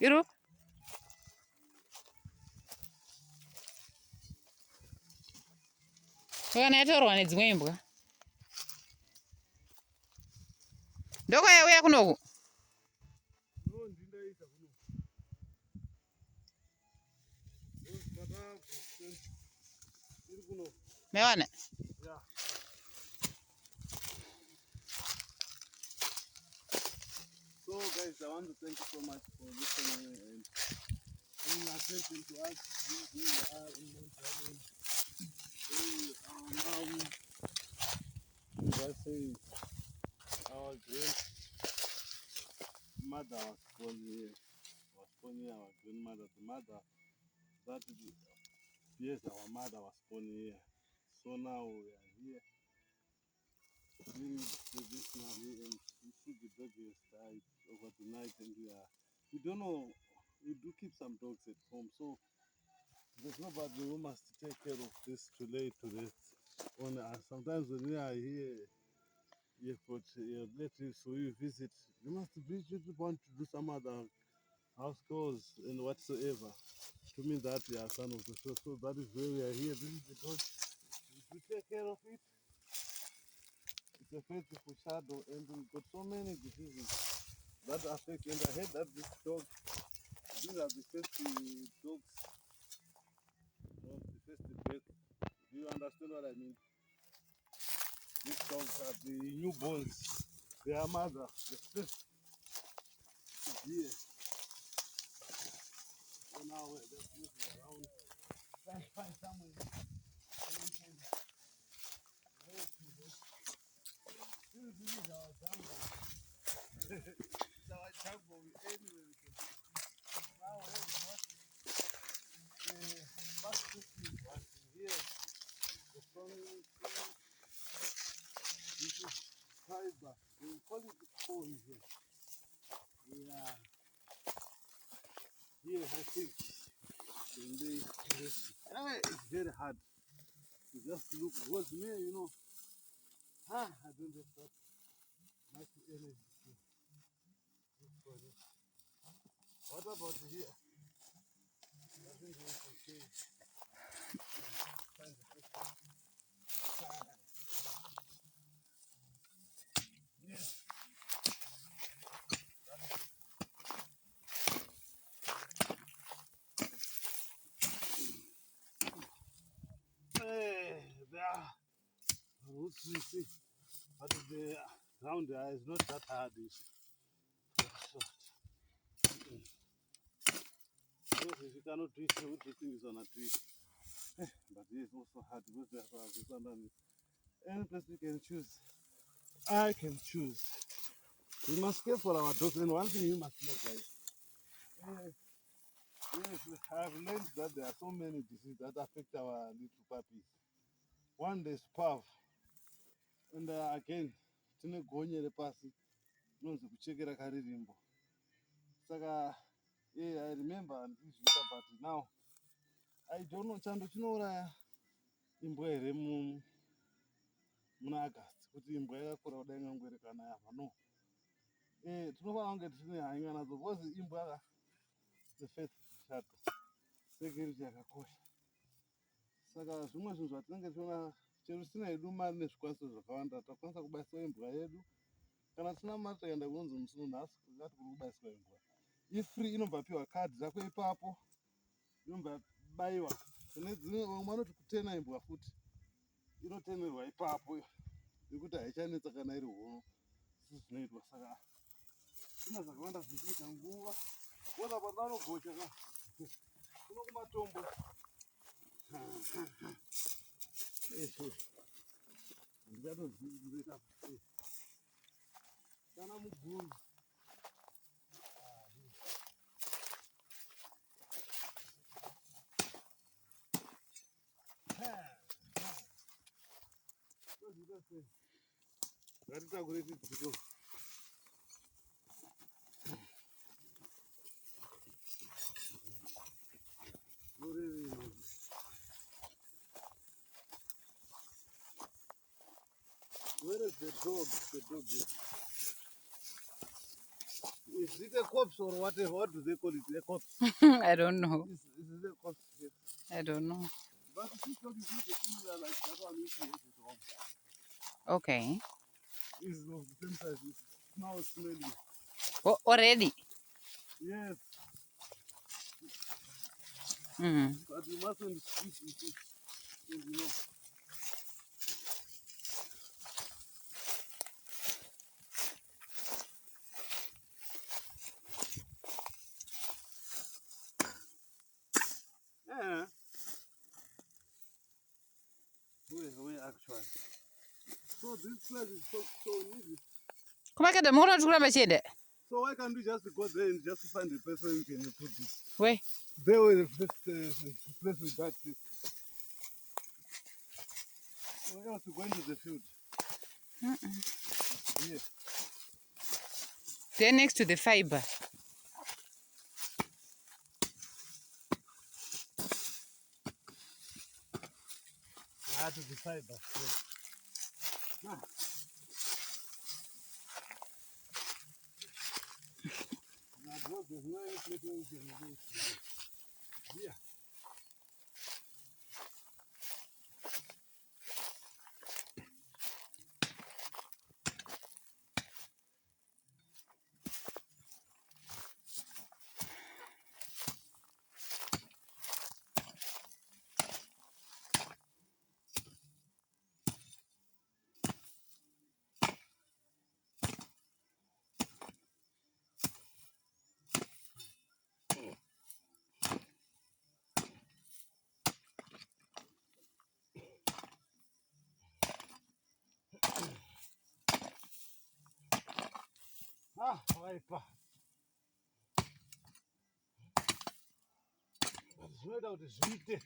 Iru. Kana yatorwa nedzimwe imbwa. Ndokwauya kunoku. Mewana? Yeah. So guys, I want to thank you so much for listening and paying attention to us. We are in Montreal. We are now, as I say, our grandmother was born here. Our grandmother, the mother that yes, our mother was born here. So now we are here. Doing traditionally, and you see the dog has died over the night, and we don't know. We do keep some dogs at home, so there's nobody who must take care of this to lay to rest. On sometimes when we are here, you've got your relatives who you visit, you must want to do some other house chores and whatsoever. To me, that we are son of the show, so that is where we are here. This is the dog. We take care of it. It's a faithful shadow, and we've got so many diseases that affect. And I heard that this dog, these are the first dogs of the first birth. Do you understand what I mean? These dogs are the newborns. Their mother, the first is here. So now we're just moving around, trying to find somewhere where we can go to this. This is our jungle. It's our jungle. Anyway, we can. Now we have what? First is one here. The family tree. This is fiber. We call it corn here. Yeah. Here, I think. It's very hard to just look. What's me, you know? I don't have that much energy to look for it. What about here? I think we can change. Find the first one. Yes. There. Roots, you see. But the ground there is not that hard, you see. Because if you cannot do it, everything is on a tree. But it is also hard because there are underneath. Any place you can choose. I can choose. We must care for our dogs, and one thing you must know, guys. Yes, I've learned that there are so many diseases that affect our little puppies. One, there's PAV, and again, tine gonye repasi, nonzi kuchekera karirimbo. Saka, I remember ndizvita, but now I don't know. Chando chinouraya imbwa here muna August kuti imbwa yakakura kudai ingangwerekana yava no. Tinofanira kunge tine hanya nadzo because imbwa the first shadow security yakakosha. Saka zvimwe zvinhu zvatinenge tiona chero tisina hedu mari nezvikwanisiro zvakawanda takwanisa kubaiswa imbwa yedu. Kana tisina mari takaenda kunonzi musi nhasi ngati kuri kubaiswa imbwa. Ifree inobva piwa kadhi rako ipapo inobva baiwa. Kune dzimwe vamwe vanoti kutena imbwa futi inotenerwa ipapo nekuti haichanetsa kana iri hono zvinoitwa. Saka kuna zvakawanda zvinoita nguva kuona patanogocha ka kuno kumatombo ndikatoziita kana muguru ngatitakure chidziko. Where is the dog? The dog is. Is it a corpse or whatever? What do they call it? A corpse? I don't know. Is it a corpse? Yes. I don't know. But this dog is not similar like that one which we have at home. Okay. It's of the same size. It's now smelling. Oh, already. Yes, Mm. but you mustn't squeeze with it. And you know. Yeah. Where actually? So this place is so easy. Kumakeda mukona kuti kuramba chiende. So why can't we just go there and just find a place where you can put this? Where? There where the place we got this. Or else we go into the field. Yes. They're next to the fiber. To the fiber. Yes. Ah. Now, there's no any place where we can go. Here. Wiper. Zvinoita kuti zviite.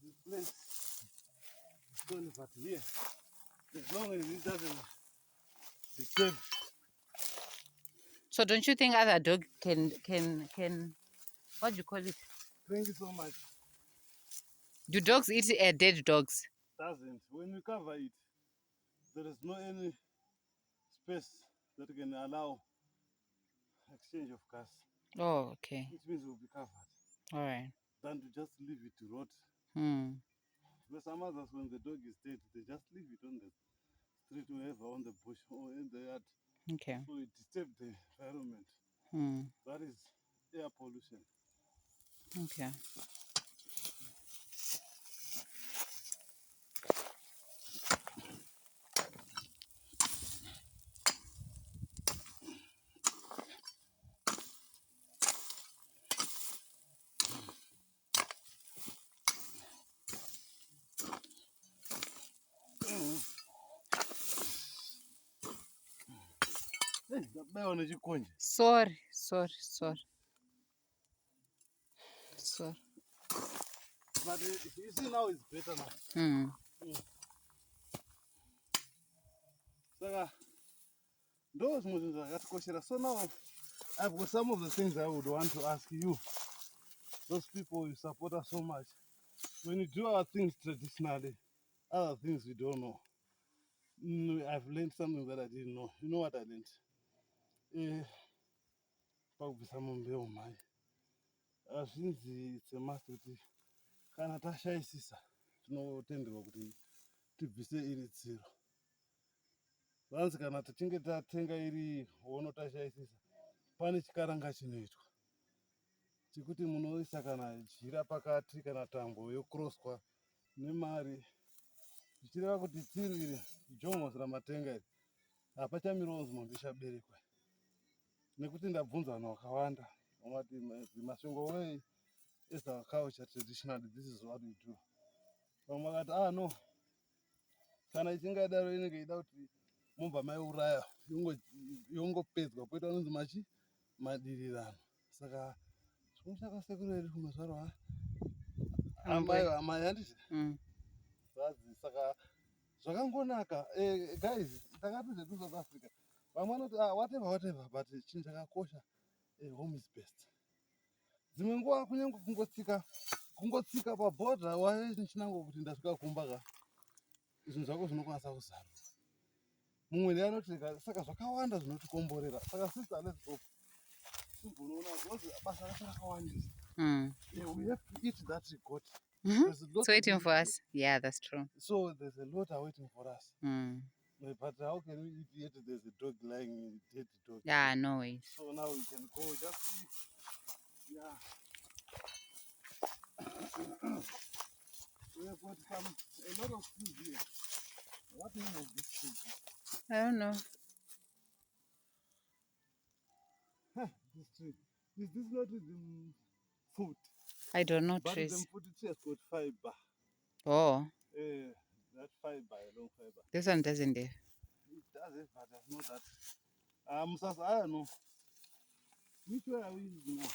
This place is going but here. As long as it doesn't disturb. So don't you think other dog can what do you call it? Thank you so much. Do dogs eat dead dogs? Doesn't. When we cover it, there is no any space that can allow exchange of gas. Oh, okay. Which means it will be covered. All right. Than to just leave it to rot. Hmm. Because some others, when the dog is dead, they just leave it on the street or wherever, on the bush or in the yard. Okay. So it disturbs the environment. Hmm. That is air pollution. Okay. Sorry. But you see now it's better now. Hmm. So now I've got some of the things I would want to ask you. Those people you support us so much. When you do our things traditionally, other things we don't know. I've learned something that I didn't know. You know what I learned? Pakubvisa mumbeu mhai. Azvinzi it's a must kuti kana tashaisisa tinotenderwa kuti tibvise iri tsiro. Vanzi kana tichinge tatenga iri hono tashaisisa pane chikaranga chinoitwa chekuti munoisa kana jira pakati kana tambo yokuroswa nemari zvichireva kuti tsiru iri jongozi ramatenga iri hapachamirawo zimwe ndichaberekwa nekuti ndabvunza vanhu vakawanda vamati masvingo way is our culture traditionally this is what we do vamwe vakati no kana ichingadaro inenge ichida kuti mobva maiuraya yongopedzwa poita unonzi madirirano. Saka zvinoshaka sekuru edu kumazvarwa ambayo amai handiti zvazi. Saka zvakangonaka guys, takatoti tu South Africa vamwe vanoti whatever but chinhu chakakosha home is best. Dzimwe nguva kunyange kungotsika pabhodha wachinango kuti ndasvika kumba ka zvinhu zvako zvinokwanisa kuzara. Mumwe ndiye anoti saka zvakawanda zvinotikomborera. Saka sister, let's go. Simbonoona kuti basa racho rakawandisa. We have to eat that we got. It's waiting for us. Yeah, that's true. So there's a lot waiting for us. But how can we eat yet there's a dog lying, dead dog? Yeah, no way. So now we can go just see. Yeah. We have got a lot of food here. What name is this food? I don't know. This tree. Is this not the food? I don't know But trees. the food tree has got fiber. Oh. That fiber, long fiber. This one doesn't have. It does it, but I know that. Musasa, I don't know. Which way are we using now?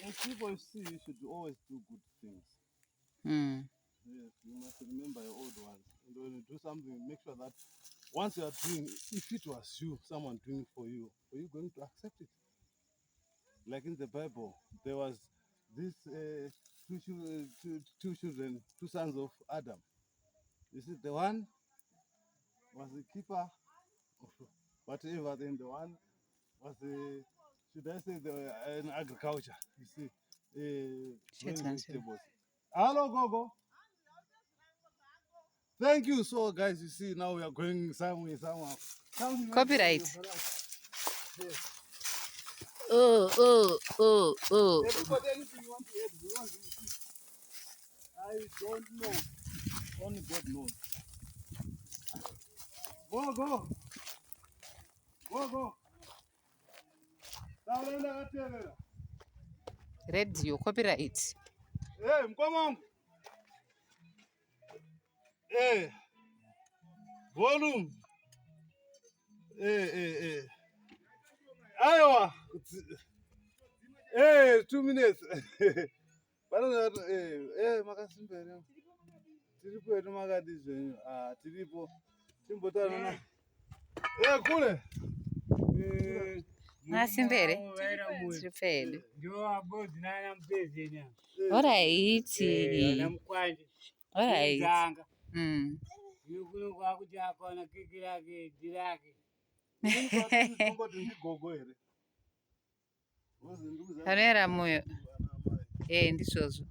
As people see, you should always do good things. Yes, you must remember your old ones. And when you do something, make sure that once you are doing, if it was you, someone doing it for you, are you going to accept it? Like in the Bible, there was this two children, two sons of Adam. You see, the one was the keeper of whatever, then the one was the, should I say, in agriculture. You see, growing vegetables. Hello, Gogo. Thank you. So, guys, you see, now we are going somewhere, somehow. Copyright. Yes. Oh. Everybody, anything you want to add? I don't know. Only God knows. Go. Radio, copyright. Hey, mkomo. Hey. Volume. Hey. Iowa. Hey, 2 minutes. Makasimbere. Tiripo edu makadi zvenyu. Tiripo. Timbotana na. Kule. Masimbere. Tripele. Alright. Hanera moyo. Ndizvozvo.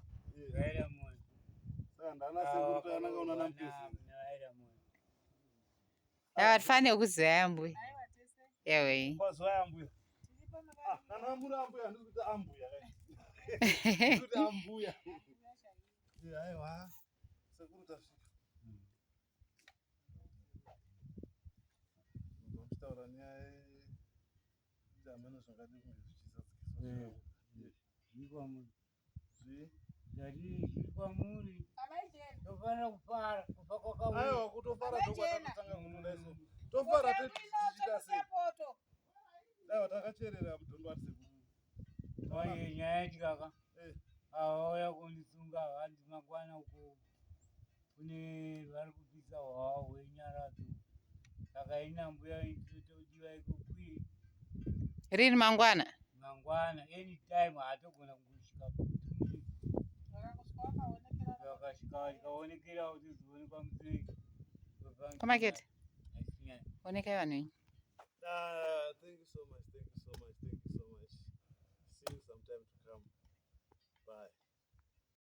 Atifanire kuziva mbuya. Ewe. Auya kundisunga hanzi mangwana uko kune vari kupisa hwahwa hwenyaradzo saka ina mbuya itodiwa ikokwiri rini mangwana anytime hatogona kungosvika vakasvika ikaonekera kuti zionekwa musei pamaketi onekai vanhu Thank you so much. See you sometime to come. Bye.